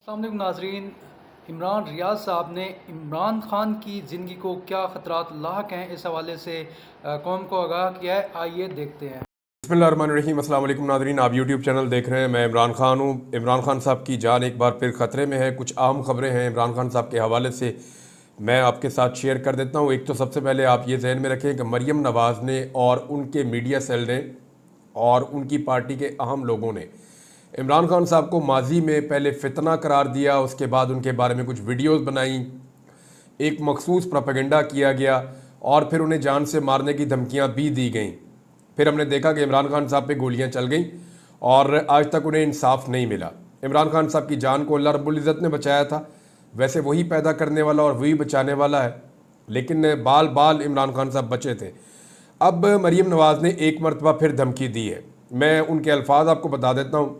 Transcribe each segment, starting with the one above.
अस्सलाम वालेकुम नाज़रीन। इमरान रियाज साहब ने इमरान खान की ज़िंदगी को क्या ख़तरात लाहक हैं, इस हवाले से कौम को आगाह किया है। आइए देखते हैं। बिस्मिल्लाहिर्रहमानिर्रहीम। अस्सलाम वालेकुम नाज़रीन, आप यूट्यूब चैनल देख रहे हैं। मैं इमरान खान हूँ। इमरान खान साहब की जान एक बार फिर ख़तरे में है। कुछ अहम ख़बरें हैं इमरान खान साहब के हवाले से मैं आपके साथ शेयर कर देता हूँ। एक तो सबसे पहले आप ये जहन में रखें कि मरियम नवाज़ ने और उनके मीडिया सेल ने और उनकी पार्टी के अहम लोगों ने इमरान खान साहब को माजी में पहले फितना करार दिया, उसके बाद उनके बारे में कुछ वीडियोज़ बनाई, एक मखसूस प्रोपेगेंडा किया गया और फिर उन्हें जान से मारने की धमकियाँ भी दी गईं। फिर हमने देखा कि इमरान खान साहब पे गोलियां चल गईं और आज तक उन्हें इंसाफ नहीं मिला। इमरान खान साहब की जान को अल्लाह रब्बुल इज़्ज़त ने बचाया था। वैसे वही पैदा करने वाला और वही बचाने वाला है, लेकिन बाल बाल इमरान खान साहब बचे थे। अब मरियम नवाज़ ने एक मरतबा फिर धमकी दी है। मैं उनके अल्फाज आपको बता देता हूँ।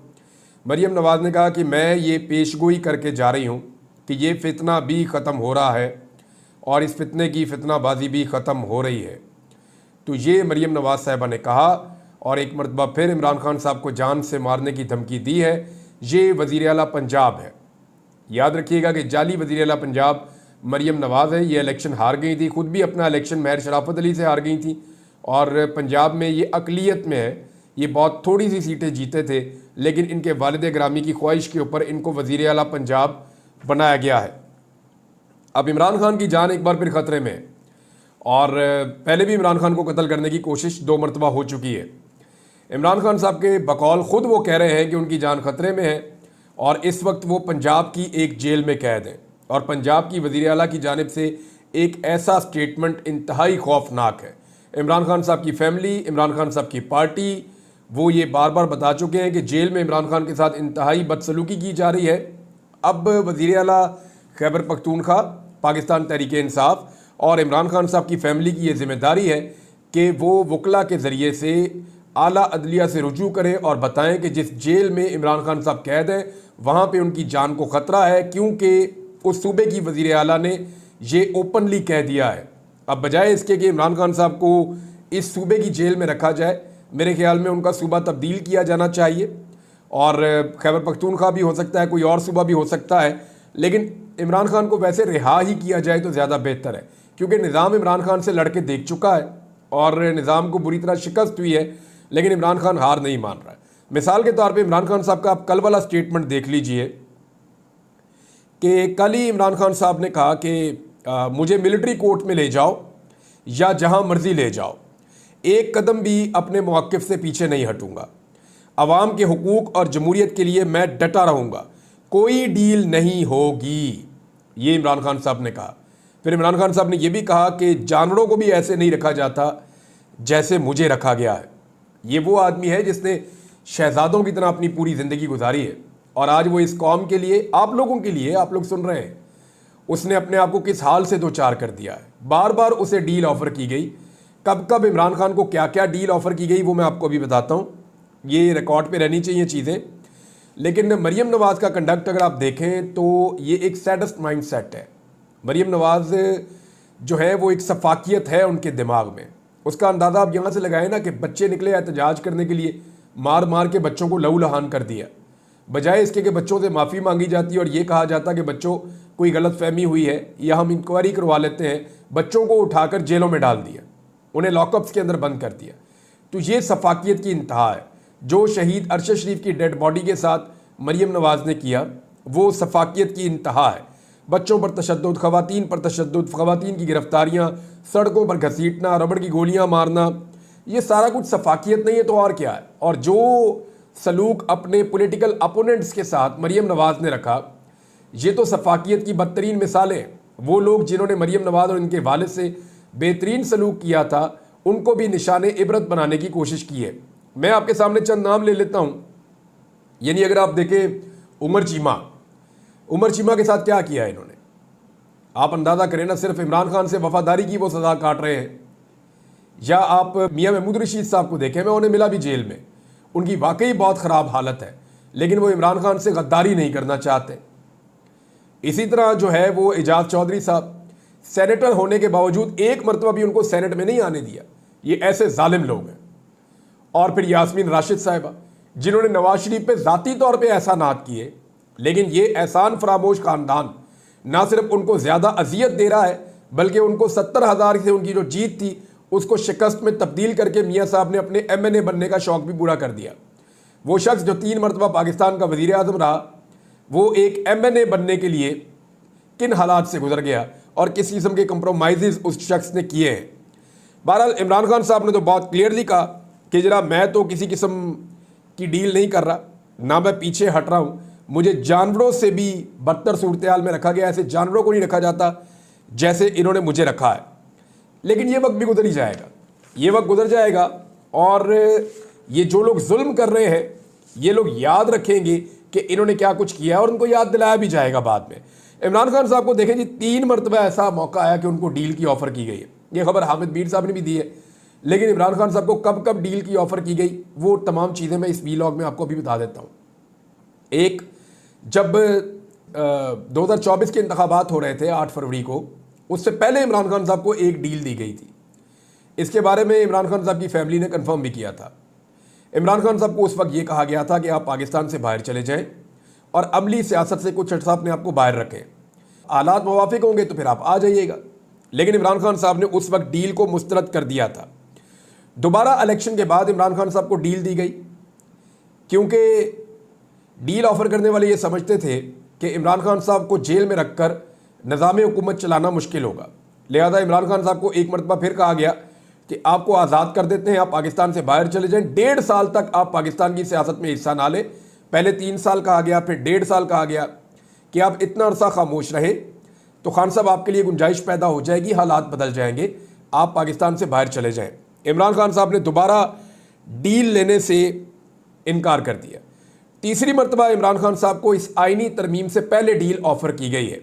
मरियम नवाज़ ने कहा कि मैं ये पेशगोई करके जा रही हूँ कि ये फितना भी ख़त्म हो रहा है और इस फितने की फितनाबाजी भी ख़त्म हो रही है। तो ये मरियम नवाज़ साहिबा ने कहा और एक मरतबा फिर इमरान खान साहब को जान से मारने की धमकी दी है। ये वज़ीर आला पंजाब है। याद रखिएगा कि जाली वज़ीर आला पंजाब मरियम नवाज़ है। ये इलेक्शन हार गई थी, खुद भी अपना इलेक्शन महर शराफत अली से हार गई थी और पंजाब में ये अकलियत में है। ये बहुत थोड़ी सी सीटें जीते थे, लेकिन इनके वालिद ग्रामी की ख्वाहिश के ऊपर इनको वज़ीर आला पंजाब बनाया गया है। अब इमरान खान की जान एक बार फिर ख़तरे में है और पहले भी इमरान खान को कत्ल करने की कोशिश 2 मरतबा हो चुकी है। इमरान खान साहब के बकौल ख़ुद वो कह रहे हैं कि उनकी जान ख़तरे में है और इस वक्त वो पंजाब की एक जेल में कैद हैं और पंजाब की वज़ीर आला की जानिब से एक ऐसा स्टेटमेंट इंतहाई खौफनाक है। इमरान खान साहब की फैमिली, इमरान खान साहब की पार्टी, वो ये बार बार बता चुके हैं कि जेल में इमरान खान के साथ इंतहाई बदसलूकी की जा रही है। अब वज़ीर आला खैबर पख्तूनख्वा, पाकिस्तान तहरीक इंसाफ और इमरान खान साहब की फैमिली की ये जिम्मेदारी है कि वो वकला के ज़रिए से आला अदलिया से रुजू करें और बताएं कि जिस जेल में इमरान खान साहब कैद हैं वहाँ पे उनकी जान को ख़तरा है, क्योंकि उस सूबे की वज़ीर आला ने ये ओपनली कह दिया है। अब बजाय इसके कि इमरान खान साहब को इस सूबे की जेल में रखा जाए, मेरे ख्याल में उनका सूबा तब्दील किया जाना चाहिए और खैबर पख्तूनख्वा भी हो सकता है, कोई और सूबा भी हो सकता है, लेकिन इमरान खान को वैसे रिहा ही किया जाए तो ज़्यादा बेहतर है, क्योंकि निज़ाम इमरान खान से लड़के देख चुका है और निज़ाम को बुरी तरह शिकस्त हुई है, लेकिन इमरान खान हार नहीं मान रहा है। मिसाल के तौर पे इमरान खान साहब का आप कल वाला स्टेटमेंट देख लीजिए कि कल ही इमरान खान साहब ने कहा कि मुझे मिलिट्री कोर्ट में ले जाओ या जहां मर्जी ले जाओ, एक कदम भी अपने मौक़िफ़ से पीछे नहीं हटूंगा, अवाम के हुकूक और जमहूरियत के लिए मैं डटा रहूँगा, कोई डील नहीं होगी, ये इमरान खान साहब ने कहा। फिर इमरान खान साहब ने यह भी कहा कि जानवरों को भी ऐसे नहीं रखा जाता जैसे मुझे रखा गया है। ये वो आदमी है जिसने शहजादों की तरह अपनी पूरी ज़िंदगी गुजारी है और आज वो इस कौम के लिए, आप लोगों के लिए, आप लोग सुन रहे हैं, उसने अपने आप को किस हाल से दो चार कर दिया है। बार बार उसे डील ऑफ़र की गई। कब कब इमरान खान को क्या क्या डील ऑफ़र की गई वो मैं आपको अभी बताता हूँ, ये रिकॉर्ड पे रहनी चाहिए चीज़ें। लेकिन मरियम नवाज़ का कंडक्ट अगर आप देखें तो ये एक सैडस्ट माइंड सेट है। मरियम नवाज़ जो है वो एक सफाकियत है उनके दिमाग में। उसका अंदाज़ा आप यहाँ से लगाएं ना कि बच्चे निकले एहतजाज करने के लिए, मार मार के बच्चों को लहू लहान कर दिया, बजाय इसके कि बच्चों से माफ़ी मांगी जाती और ये कहा जाता कि बच्चों कोई गलत फहमी हुई है या हम इंक्वायरी करवा लेते हैं। बच्चों को उठाकर जेलों में डाल दिया, उन्हें लॉकअप्स के अंदर बंद कर दिया। तो ये सफाकियत की इंतहा है। जो शहीद अरशद शरीफ की डेड बॉडी के साथ मरियम नवाज़ ने किया वो सफाकियत की इंतहा है। बच्चों पर तशद्दुद, ख़वातीन पर तशद्दुद, ख़वातीन की गिरफ्तारियाँ, सड़कों पर घसीटना, रबड़ की गोलियाँ मारना, ये सारा कुछ सफाकियत नहीं है तो और क्या है। और जो सलूक अपने पॉलिटिकल अपोनेंट्स के साथ मरियम नवाज़ ने रखा, ये तो सफाकियत की बदतरीन मिसालें। वो लोग जिन्होंने मरियम नवाज़ और इनके वालिद से बेहतरीन सलूक किया था उनको भी निशाने इबरत बनाने की कोशिश की है। मैं आपके सामने चंद नाम ले लेता हूँ। यानी अगर आप देखें उमर चीमा के साथ क्या किया है इन्होंने, आप अंदाज़ा करें ना। सिर्फ इमरान खान से वफादारी की वो सज़ा काट रहे हैं। या आप मियां महमूद रशीद साहब को देखें, मैं उन्हें मिला भी जेल में, उनकी वाकई बहुत ख़राब हालत है, लेकिन वो इमरान खान से गद्दारी नहीं करना चाहते। इसी तरह जो है वो एजाज चौधरी साहब, सेनेटर होने के बावजूद एक मरतबा भी उनको सेनेट में नहीं आने दिया। ये ऐसे जालिम लोग हैं। और फिर यास्मीन राशिद साहिबा, जिन्होंने नवाज शरीफ पे ज़ाती तौर पे एहसानात किए लेकिन ये एहसान फरामोश खानदान ना सिर्फ उनको ज़्यादा अजियत दे रहा है, बल्कि उनको 70,000 से उनकी जो जीत थी उसको शिकस्त में तब्दील करके मियाँ साहब ने अपने MNA बनने का शौक़ भी पूरा कर दिया। वो शख्स जो 3 मरतबा पाकिस्तान का वज़ीर आज़म रहा, वो एक MNA बनने के लिए किन हालात से गुजर गया और किस किस्म के कंप्रोमाइज़ उस शख्स ने किए हैं। बहरहाल इमरान खान साहब ने तो बहुत क्लियरली कहा कि जरा मैं तो किसी किस्म की डील नहीं कर रहा, ना मैं पीछे हट रहा हूँ, मुझे जानवरों से भी बदतर सूरत हाल में रखा गया, ऐसे जानवरों को नहीं रखा जाता जैसे इन्होंने मुझे रखा है। लेकिन ये वक्त भी गुजर ही जाएगा, ये वक्त गुजर जाएगा और ये जो लोग जुल्म कर रहे हैं ये लोग याद रखेंगे कि इन्होंने क्या कुछ किया है और उनको याद दिलाया भी जाएगा बाद में। इमरान खान साहब को देखें जी, 3 मरतबा ऐसा मौका आया कि उनको डील की ऑफ़र की गई है। ये खबर हामिद मीर साहब ने भी दी है, लेकिन इमरान खान साहब को कब कब डील की ऑफ़र की गई वो तमाम चीज़ें मैं इस वीलॉग में आपको अभी बता देता हूँ। एक, जब 2024 के इंतखाबात हो रहे थे 8 फरवरी को, उससे पहले इमरान खान साहब को एक डील दी गई थी। इसके बारे में इमरान खान साहब की फैमिली ने कंफर्म भी किया था। इमरान खान साहब को उस वक्त ये कहा गया था कि आप पाकिस्तान से बाहर चले जाएं और अमली सियासत से कुछ अर्सा अपने आप को बाहर रखें, हालात मुवाफिक होंगे तो फिर आप आ जाइएगा। लेकिन इमरान खान साहब ने उस वक्त डील को मुस्तरद कर दिया था। दोबारा इलेक्शन के बाद इमरान खान साहब को डील दी गई, क्योंकि डील ऑफ़र करने वाले ये समझते थे कि इमरान खान साहब को जेल में रखकर निज़ाम हुकूमत चलाना मुश्किल होगा। लिहाजा इमरान खान साहब को एक मरतबा फिर कहा गया कि आपको आज़ाद कर देते हैं, आप पाकिस्तान से बाहर चले जाएं, 1.5 साल तक आप पाकिस्तान की सियासत में हिस्सा ना लें। पहले 3 साल कहा गया, फिर 1.5 साल कहा गया कि आप इतना अरसा खामोश रहे तो खान साहब आपके लिए गुंजाइश पैदा हो जाएगी, हालात बदल जाएंगे, आप पाकिस्तान से बाहर चले जाएं। इमरान खान साहब ने दोबारा डील लेने से इनकार कर दिया। तीसरी मरतबा इमरान खान साहब को इस आइनी तरमीम से पहले डील ऑफ़र की गई है।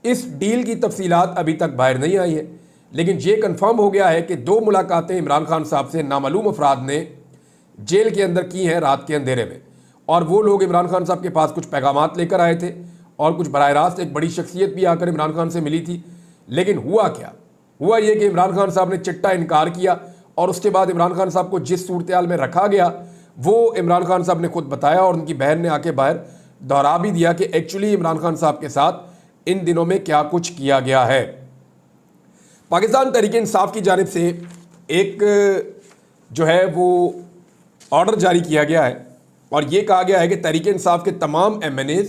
इस डील की तफसीलात अभी तक बाहर नहीं आई है, लेकिन ये कन्फर्म हो गया है कि 2 मुलाकातें इमरान खान साहब से नामालूम अफराद ने जेल के अंदर की हैं रात के अंधेरे में, और वो लोग इमरान खान साहब के पास कुछ पैगामात लेकर आए थे और कुछ बराह रास्त एक बड़ी शख्सियत भी आकर इमरान खान से मिली थी। लेकिन हुआ क्या? हुआ ये कि इमरान खान साहब ने चिट्टा इनकार किया और उसके बाद इमरान खान साहब को जिस सूरत हाल में रखा गया वो इमरान खान साहब ने खुद बताया और उनकी बहन ने आके बाहर दोहरा भी दिया कि एक्चुअली इमरान खान साहब के साथ इन दिनों में क्या कुछ किया गया है। पाकिस्तान तहरीक इंसाफ की जानिब से एक जो है वो ऑर्डर जारी किया गया है और ये कहा गया है कि तहरीक इंसाफ के तमाम MNAs,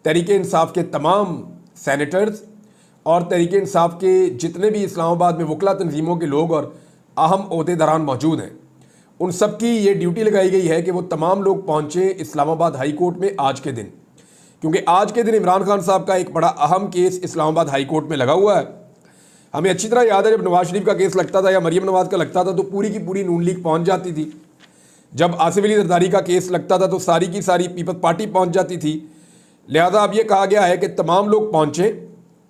तहरीक इंसाफ के तमाम सेनेटर्स और तहरीक इंसाफ के जितने भी इस्लामाबाद में वकला तंजीमों के लोग और अहम ओहदेदारान मौजूद हैं, उन सब की ये ड्यूटी लगाई गई है कि वो तमाम लोग पहुँचे इस्लामाबाद हाई कोर्ट में आज के दिन, क्योंकि आज के दिन इमरान खान साहब का एक बड़ा अहम केस इस्लामाबाद हाई कोर्ट में लगा हुआ है। हमें अच्छी तरह याद है जब नवाज शरीफ का केस लगता था या मरीम नवाज का लगता था तो पूरी की पूरी नून लीग पहुँच जाती थी। जब आसिफ अली जरदारी का केस लगता था तो सारी की सारी पीपल्स पार्टी पहुँच जाती थी। लिहाजा अब ये कहा गया है कि तमाम लोग पहुँचे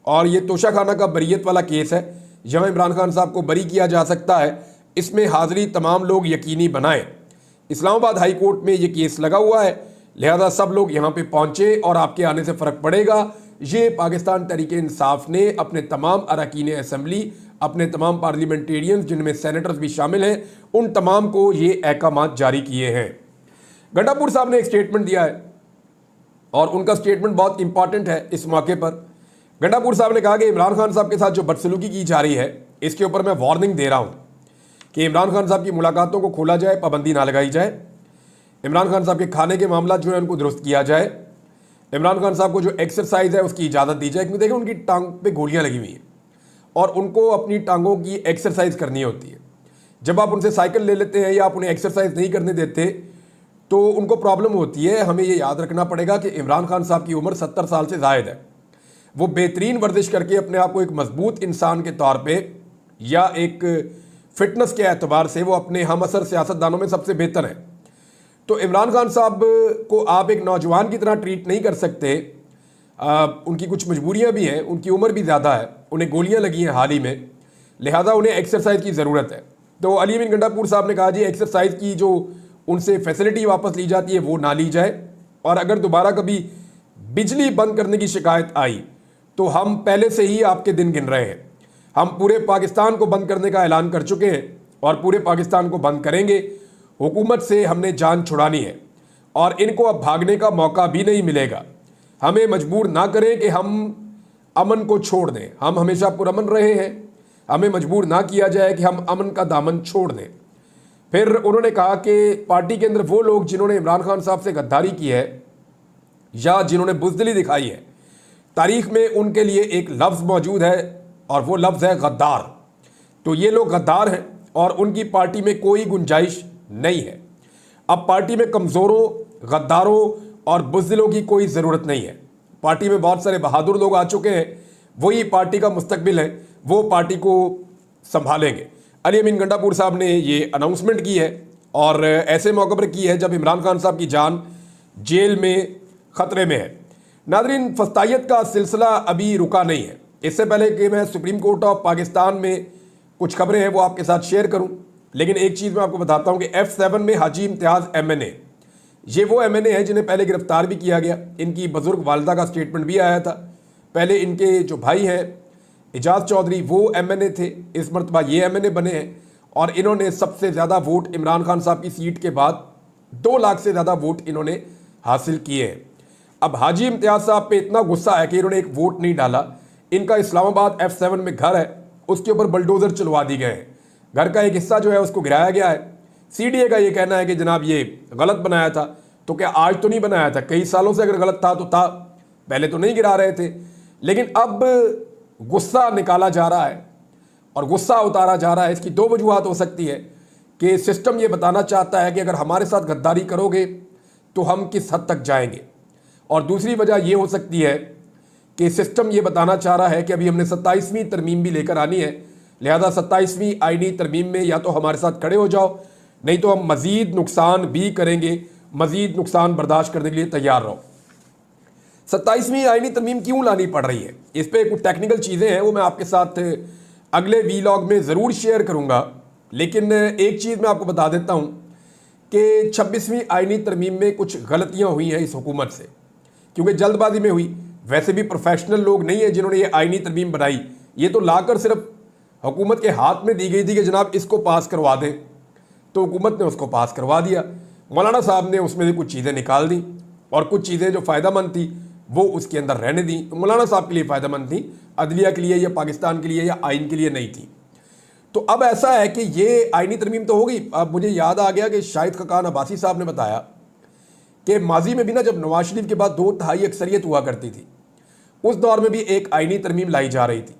और ये तोशाखाना का बरीयत वाला केस है, जहाँ इमरान खान साहब को बरी किया जा सकता है, इसमें हाज़िरी तमाम लोग यकीनी बनाएं। इस्लामाबाद हाई कोर्ट में ये केस लगा हुआ है, लिहाजा सब लोग यहाँ पे पहुँचे और आपके आने से फ़र्क पड़ेगा। ये पाकिस्तान तहरीक इंसाफ ने अपने तमाम अरकान असम्बली, अपने तमाम पार्लियामेंटेरियंस जिनमें सेनेटर्स भी शामिल हैं, उन तमाम को ये अहकामात जारी किए हैं। गंडापुर साहब ने एक स्टेटमेंट दिया है और उनका स्टेटमेंट बहुत इंपॉर्टेंट है इस मौके पर। गंडापुर साहब ने कहा कि इमरान खान साहब के साथ जो बदसलूकी की जा रही है इसके ऊपर मैं वार्निंग दे रहा हूँ कि इमरान खान साहब की मुलाकातों को खोला जाए, पाबंदी ना लगाई जाए। इमरान खान साहब के खाने के मामला जो है उनको दुरुस्त किया जाए। इमरान खान साहब को जो एक्सरसाइज है उसकी इजाज़त दी जाए, क्योंकि देखिए उनकी टांग पे गोलियां लगी हुई हैं और उनको अपनी टांगों की एक्सरसाइज करनी होती है। जब आप उनसे साइकिल ले लेते हैं या आप उन्हें एक्सरसाइज नहीं करने देते तो उनको प्रॉब्लम होती है। हमें ये याद रखना पड़ेगा कि इमरान खान साहब की उम्र 70 साल से ज़ायद है। वो बेहतरीन वर्जिश करके अपने आप को एक मजबूत इंसान के तौर पर या एक फिटनेस के एतबार से वो अपने हम असर सियासतदानों में सबसे बेहतर है। तो इमरान खान साहब को आप एक नौजवान की तरह ट्रीट नहीं कर सकते। उनकी कुछ मजबूरियां भी हैं, उनकी उम्र भी ज़्यादा है, उन्हें गोलियां लगी हैं हाल ही में, लिहाजा उन्हें एक्सरसाइज की ज़रूरत है। तो अली अमीन गंडापुर साहब ने कहा जी एक्सरसाइज की जो उनसे फैसिलिटी वापस ली जाती है वो ना ली जाए, और अगर दोबारा कभी बिजली बंद करने की शिकायत आई तो हम पहले से ही आपके दिन गिन रहे हैं। हम पूरे पाकिस्तान को बंद करने का ऐलान कर चुके हैं और पूरे पाकिस्तान को बंद करेंगे। हुकूमत से हमने जान छुड़ानी है और इनको अब भागने का मौका भी नहीं मिलेगा। हमें मजबूर ना करें कि हम अमन को छोड़ दें, हम हमेशा पुरअमन रहे हैं, हमें मजबूर ना किया जाए कि हम अमन का दामन छोड़ दें। फिर उन्होंने कहा कि पार्टी के अंदर वो लोग जिन्होंने इमरान खान साहब से गद्दारी की है या जिन्होंने बुज़दिली दिखाई है, तारीख में उनके लिए एक लफ्ज़ मौजूद है और वो लफ्ज़ है गद्दार। तो ये लोग गद्दार हैं और उनकी पार्टी में कोई गुंजाइश नहीं है। अब पार्टी में कमज़ोरों, गद्दारों और बुज़दिलों की कोई ज़रूरत नहीं है। पार्टी में बहुत सारे बहादुर लोग आ चुके हैं, वही पार्टी का मुस्तकबिल है, वो पार्टी को संभालेंगे। अली अमीन गंडापुर साहब ने ये अनाउंसमेंट की है और ऐसे मौके पर की है जब इमरान खान साहब की जान जेल में ख़तरे में है। नादरीन, फस्तायत का सिलसिला अभी रुका नहीं है। इससे पहले कि मैं सुप्रीम कोर्ट ऑफ पाकिस्तान में कुछ खबरें हैं वो आपके साथ शेयर करूं, लेकिन एक चीज़ मैं आपको बताता हूं कि F7 में हाजी इम्तियाज़ MNA, ये वो MNA है जिन्हें पहले गिरफ्तार भी किया गया। इनकी बुजुर्ग वालदा का स्टेटमेंट भी आया था। पहले इनके जो भाई हैं एजाज चौधरी, वो MNA थे, इस मरतबा ये MNA बने हैं और इन्होंने सबसे ज़्यादा वोट इमरान खान साहब की सीट के बाद 2 लाख से ज़्यादा वोट इन्होंने हासिल किए हैं। अब हाजी इम्तियाज़ साहब पे इतना गुस्सा है कि इन्होंने एक वोट नहीं डाला। इनका इस्लामाबाद F7 में घर है, उसके ऊपर बुलडोज़र चलवा दी गए हैं। घर का एक हिस्सा जो है उसको गिराया गया है। CDA का ये कहना है कि जनाब ये गलत बनाया था। तो क्या आज तो नहीं बनाया था, कई सालों से अगर गलत था तो था, पहले तो नहीं गिरा रहे थे। लेकिन अब गुस्सा निकाला जा रहा है और गुस्सा उतारा जा रहा है। इसकी 2 वजूहात हो सकती है कि सिस्टम ये बताना चाहता है कि अगर हमारे साथ गद्दारी करोगे तो हम किस हद तक जाएंगे, और दूसरी वजह यह हो सकती है कि सिस्टम ये बताना चाह रहा है कि अभी हमने 27वीं तरमीम भी लेकर आनी है, लिहाजा 27वीं आईनी तरमीम में या तो हमारे साथ खड़े हो जाओ, नहीं तो हम मज़ीद नुकसान भी करेंगे, मज़ीद नुकसान बर्दाश्त करने के लिए तैयार रहो। 27वीं आईनी तरमीम क्यों लानी पड़ रही है, इस पर कुछ टेक्निकल चीज़ें हैं, वो मैं आपके साथ अगले वीलॉग में ज़रूर शेयर करूँगा। लेकिन एक चीज़ मैं आपको बता देता हूँ कि 26वीं आईनी तरमीम में कुछ गलतियाँ हुई हैं इस हुकूमत से, क्योंकि जल्दबाजी में हुई। वैसे भी प्रोफेशनल लोग नहीं है जिन्होंने ये आईनी तरमीम बनाई, ये तो लाकर सिर्फ हुकूमत के हाथ में दी गई थी कि जनाब इसको पास करवा दें, तो हुकूमत ने उसको पास करवा दिया। मौलाना साहब ने उसमें से कुछ चीज़ें निकाल दी और कुछ चीज़ें जो फ़ायदेमंद थी वो उसके अंदर रहने दी। तो मौलाना साहब के लिए फ़ायदेमंद थी, अदलिया के लिए या पाकिस्तान के लिए या आइन के लिए नहीं थी। तो अब ऐसा है कि ये आईनी तरमीम तो हो गई। अब मुझे याद आ गया कि शाहिद खकान अब्बासी साहब ने बताया कि माजी में भी ना, जब नवाज शरीफ के बाद 2/3 अक्सरियत हुआ करती थी, उस दौर में भी एक आईनी तरमीम लाई जा रही थी।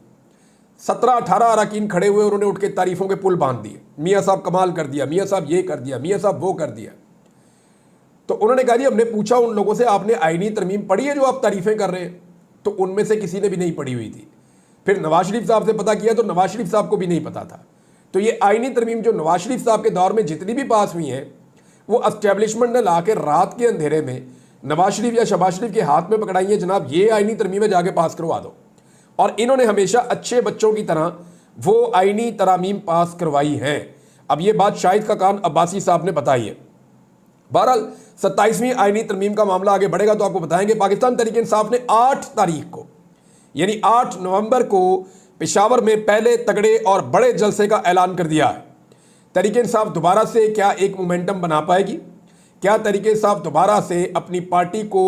17-18 अरकान खड़े हुए, उन्होंने उठ के तारीफ़ों के पुल बांध दिए, मियाँ साहब कमाल कर दिया, मियाँ साहब ये कर दिया, मियाँ साहब वो कर दिया। तो उन्होंने कहा जी, हमने पूछा उन लोगों से, आपने आईनी तरमीम पढ़ी है जो आप तारीफ़ें कर रहे हैं? तो उनमें से किसी ने भी नहीं पढ़ी हुई थी। फिर नवाज शरीफ साहब से पता किया तो नवाज शरीफ साहब को भी नहीं पता था। तो ये आईनी तरमीम जो नवाज शरीफ साहब के दौर में जितनी भी पास हुई हैं, वो एस्टेब्लिशमेंट ने ला के रात के अंधेरे में नवाज शरीफ या शहबाज शरीफ के हाथ में पकड़ाई है, जनाब ये आईनी तरमीमें जाके पास करवा दो। और इन्होंने हमेशा अच्छे बच्चों की तरह वो आईनी तरामीम पास करवाई हैं। अब ये बात शाहिद खकान अब्बासी साहब ने बताई है। बहरहाल 27वीं आईनी तरमीम का मामला आगे बढ़ेगा तो आपको बताएंगे। पाकिस्तान तहरीक इंसाफ ने 8 तारीख को यानी 8 नवंबर को पेशावर में पहले तगड़े और बड़े जलसे का ऐलान कर दिया है। तहरीक इंसाफ दोबारा से क्या एक मोमेंटम बना पाएगी? क्या तहरीक इंसाफ दोबारा से अपनी पार्टी को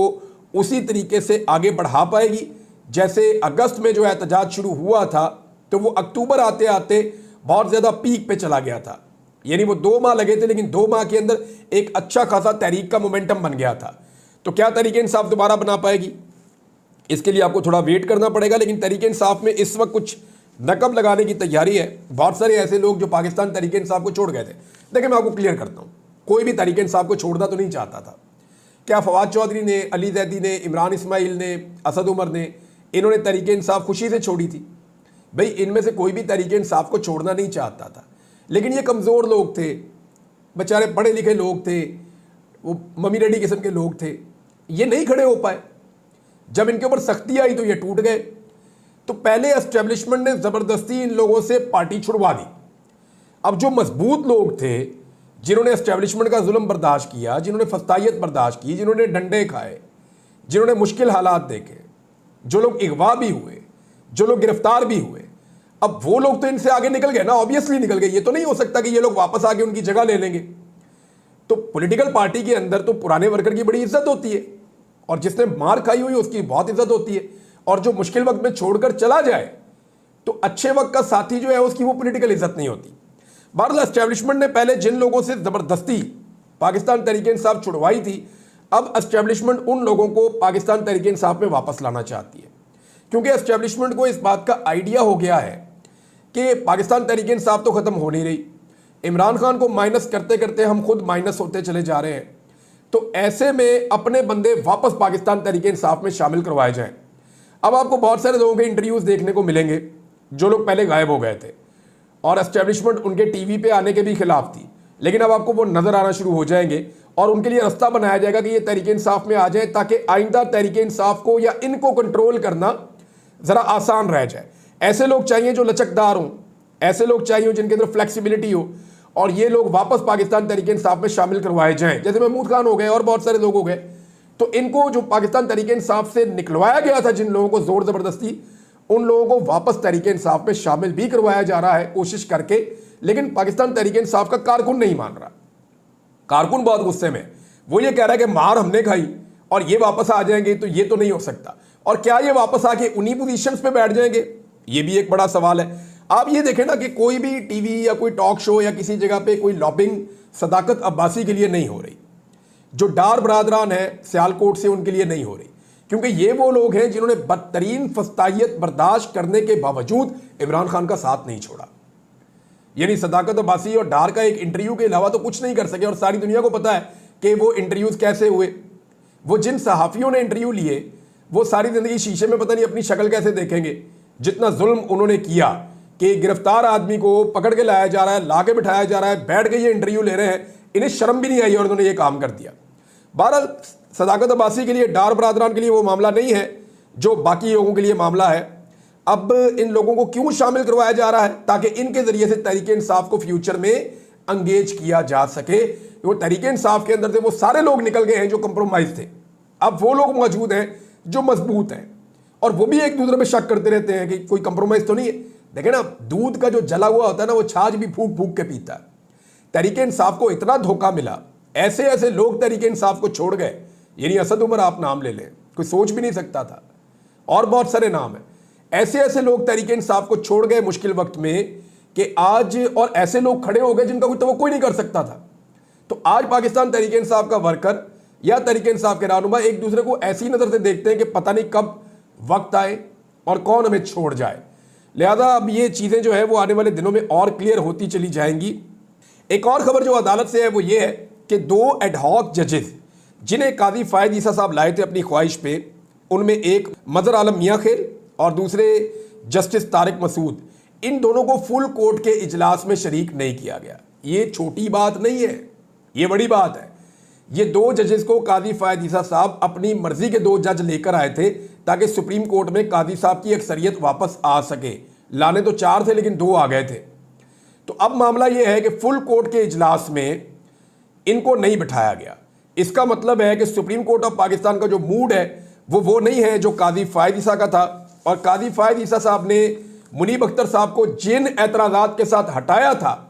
उसी तरीके से आगे बढ़ा पाएगी जैसे अगस्त में जो एहतजाज शुरू हुआ था तो वो अक्टूबर आते आते बहुत ज़्यादा पीक पे चला गया था। यानी वो 2 माह लगे थे, लेकिन 2 माह के अंदर एक अच्छा खासा तहरीक का मोमेंटम बन गया था। तो क्या तहरीक इंसाफ दोबारा बना पाएगी? इसके लिए आपको थोड़ा वेट करना पड़ेगा। लेकिन तहरीक इंसाफ में इस वक्त कुछ नकब लगाने की तैयारी है। बहुत सारे ऐसे लोग जो पाकिस्तान तहरीक इंसाफ को छोड़ गए थे। देखिए, मैं आपको क्लियर करता हूँ, कोई भी तहरीक इंसाफ को छोड़ना तो नहीं चाहता था। क्या फवाद चौधरी ने, अली जैदी ने, इमरान इस्माइल ने, असद उमर ने, इन्होंने तहरीक इंसाफ खुशी से छोड़ी थी? भाई, इनमें से कोई भी तहरीक इंसाफ को छोड़ना नहीं चाहता था। लेकिन ये कमज़ोर लोग थे, बेचारे पढ़े लिखे लोग थे, वो मम्मी डैडी किस्म के लोग थे, ये नहीं खड़े हो पाए। जब इनके ऊपर सख्ती आई तो ये टूट गए। तो पहले एस्टेब्लिशमेंट ने ज़बरदस्ती इन लोगों से पार्टी छुड़वा दी। अब जो मजबूत लोग थे, जिन्होंने एस्टेब्लिशमेंट का जुल्म बर्दाश्त किया, जिन्होंने फस्तायत बर्दाश्त की, जिन्होंने डंडे खाए, जिन्होंने मुश्किल हालात देखे, जो लोग अगवा भी हुए, जो लोग गिरफ्तार भी हुए, अब वो लोग तो इनसे आगे निकल गए ना, ऑब्वियसली निकल गए। ये तो नहीं हो सकता कि ये लोग वापस आके उनकी जगह ले लेंगे। तो पॉलिटिकल पार्टी के अंदर तो पुराने वर्कर की बड़ी इज्जत होती है, और जिसने मार खाई हुई उसकी बहुत इज्जत होती है, और जो मुश्किल वक्त में छोड़कर चला जाए तो अच्छे वक्त का साथी जो है उसकी वो पॉलिटिकल इज्जत नहीं होती। बहरहाल एस्टेब्लिशमेंट ने पहले जिन लोगों से ज़बरदस्ती पाकिस्तान तहरीक इंसाफ छुड़वाई थी, अब एस्टेब्लिशमेंट उन लोगों को पाकिस्तान तहरीक इंसाफ में वापस लाना चाहती है, क्योंकि एस्टेब्लिशमेंट को इस बात का आइडिया हो गया है कि पाकिस्तान तहरीक इंसाफ तो ख़त्म हो नहीं रही, इमरान खान को माइनस करते करते हम खुद माइनस होते चले जा रहे हैं, तो ऐसे में अपने बंदे वापस पाकिस्तान तहरीक इंसाफ में शामिल करवाए जाएं। अब आपको बहुत सारे लोगों के इंटरव्यूज़ देखने को मिलेंगे जो लोग पहले गायब हो गए थे और एस्टेब्लिशमेंट उनके टीवी पे आने के भी खिलाफ थी, लेकिन अब आपको वो नज़र आना शुरू हो जाएंगे और उनके लिए रास्ता बनाया जाएगा कि ये तहरीक इंसाफ में आ जाए, ताकि आइंदा तहरीक इंसाफ को या इनको कंट्रोल करना ज़रा आसान रह जाए। ऐसे लोग चाहिए जो लचकदार हों, ऐसे लोग चाहिए जिनके अंदर फ्लेक्सिबिलिटी हो, और ये लोग वापस पाकिस्तान तहरीक इंसाफ में शामिल करवाए जाएं। जैसे महमूद खान हो गए और बहुत सारे लोग हो गए, तो इनको जो पाकिस्तान तहरीक इंसाफ से निकलवाया गया था, जिन लोगों को जोर ज़बरदस्ती, उन लोगों को वापस तहरीक इंसाफ में शामिल भी करवाया जा रहा है कोशिश करके, लेकिन पाकिस्तान तहरीक इंसाफ का कारकुन नहीं मान रहा। कारकुन बहुत गुस्से में, वो ये कह रहा है कि मार हमने खाई और ये वापस आ जाएंगे, तो ये तो नहीं हो सकता। और क्या ये वापस आके उन्हीं पोजीशंस पे बैठ जाएंगे, ये भी एक बड़ा सवाल है। आप ये देखें ना कि कोई भी टीवी या कोई टॉक शो या किसी जगह पे कोई लॉबिंग सदाकत अब्बासी के लिए नहीं हो रही, जो डार बरादरान है सियालकोट से उनके लिए नहीं हो रही, क्योंकि ये वो लोग हैं जिन्होंने बदतरीन फस्तायत बर्दाश्त करने के बावजूद इमरान खान का साथ नहीं छोड़ा। यानी सदाकत अब्बासी और डार का एक इंटरव्यू के अलावा तो कुछ नहीं कर सके, और सारी दुनिया को पता है कि वो इंटरव्यूज कैसे हुए। वो जिन सहाफ़ियों ने इंटरव्यू लिए वो सारी ज़िंदगी शीशे में पता नहीं अपनी शक्ल कैसे देखेंगे, जितना जुल्म उन्होंने किया कि गिरफ्तार आदमी को पकड़ के लाया जा रहा है, ला के बिठाया जा रहा है, बैठ के ये इंटरव्यू ले रहे हैं, इन्हें शर्म भी नहीं आई और उन्होंने ये काम कर दिया। बहरहाल सदाकत अब्बासी के लिए, डार बरादरान के लिए वो मामला नहीं है जो बाकी लोगों के लिए मामला है। अब इन लोगों को क्यों शामिल करवाया जा रहा है, ताकि इनके ज़रिए से तहरीक इंसाफ को फ्यूचर में अंगेज किया जा सके। वो तहरीक इंसाफ के अंदर से वो सारे लोग निकल गए हैं जो कंप्रोमाइज़ थे, अब वो लोग मौजूद हैं जो मजबूत हैं, और वो भी एक दूसरे में शक करते रहते हैं कि कोई कंप्रोमाइज़ तो नहीं है। देखें ना, दूध का जो जला हुआ होता है ना, वो छाछ भी फूक फूक के पीता है। तहरीक इंसाफ को इतना धोखा मिला, ऐसे ऐसे लोग तहरीक इंसाफ को छोड़ गए, यानी असद उमर आप नाम ले लें, कोई सोच भी नहीं सकता था, और बहुत सारे नाम हैं। ऐसे ऐसे लोग तहरीक इंसाफ को छोड़ गए मुश्किल वक्त में कि आज, और ऐसे लोग खड़े हो गए जिनका कोई तवक्को नहीं कर सकता था। तो आज पाकिस्तान तहरीक इंसाफ का वर्कर या तहरीक इंसाफ के रहनुमा एक दूसरे को ऐसी नज़र से देखते हैं कि पता नहीं कब वक्त आए और कौन हमें छोड़ जाए। लिहाजा अब ये चीज़ें जो है वो आने वाले दिनों में और क्लियर होती चली जाएंगी। एक और खबर जो अदालत से है वो ये है कि 2 एडहॉक जजेस जिन्हें काजी फ़ायद ईसा साहब लाए थे अपनी ख्वाहिश पे, उनमें एक मज़हर आलम मियाँ खेर और दूसरे जस्टिस तारिक मसूद, इन दोनों को फुल कोर्ट के इजलास में शरीक नहीं किया गया। ये छोटी बात नहीं है, ये बड़ी बात है। ये 2 जजेस को काजी फ़ायद ईसा साहब अपनी मर्जी के 2 जज लेकर आए थे ताकि सुप्रीम कोर्ट में काजी साहब की अक्सरियत वापस आ सके। लाने तो 4 थे लेकिन 2 आ गए थे। तो अब मामला ये है कि फुल कोर्ट के इजलास में इनको नहीं बिठाया गया। इसका मतलब है कि सुप्रीम कोर्ट ऑफ पाकिस्तान का जो मूड है वो नहीं है जो काजी फ़ायद ईसा का था। और काजी फ़ायद ईसा साहब ने मुनीब अख्तर साहब को जिन एतराज़ात के साथ हटाया था,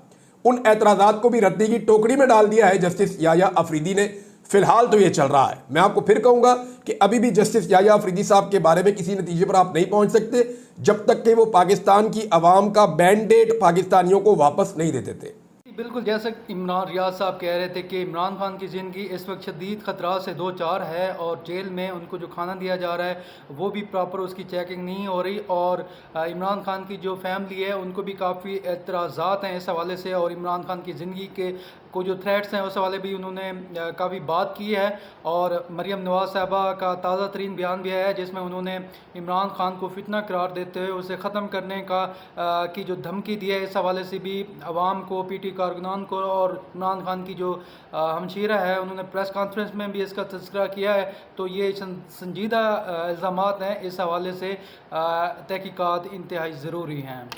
उन एतराज़ात को भी रद्दी की टोकरी में डाल दिया है जस्टिस याया अफरीदी ने। फिलहाल तो ये चल रहा है। मैं आपको फिर कहूंगा कि अभी भी जस्टिस याया अफरीदी साहब के बारे में किसी नतीजे पर आप नहीं पहुंच सकते जब तक कि वो पाकिस्तान की आवाम का बैंडेड पाकिस्तानियों को वापस नहीं दे देते। बिल्कुल, जैसे इमरान रियाज साहब कह रहे थे कि इमरान खान की ज़िंदगी इस वक्त शदीद ख़तरा से दो चार है और जेल में उनको जो खाना दिया जा रहा है वो भी प्रॉपर उसकी चेकिंग नहीं हो रही, और इमरान खान की जो फैमिली है उनको भी काफ़ी एतराज़ात हैं इस हवाले से, और इमरान खान की ज़िंदगी के को जो थ्रेट्स हैं उस हवाले भी उन्होंने काफ़ी बात की है। और मरियम नवाज़ साहबा का ताज़ा तरीन बयान भी है जिसमें उन्होंने इमरान खान को फितना करार देते हुए उसे ख़त्म करने की जो धमकी दी है, इस हवाले से भी आवाम को, पीटी कारकुनान को और इमरान खान की जो हमशीरा है उन्होंने प्रेस कॉन्फ्रेंस में भी इसका तज़किरा किया है। तो ये संजीदा इल्ज़ामात हैं, इस हवाले से तहकीकात इंतहाई ज़रूरी हैं।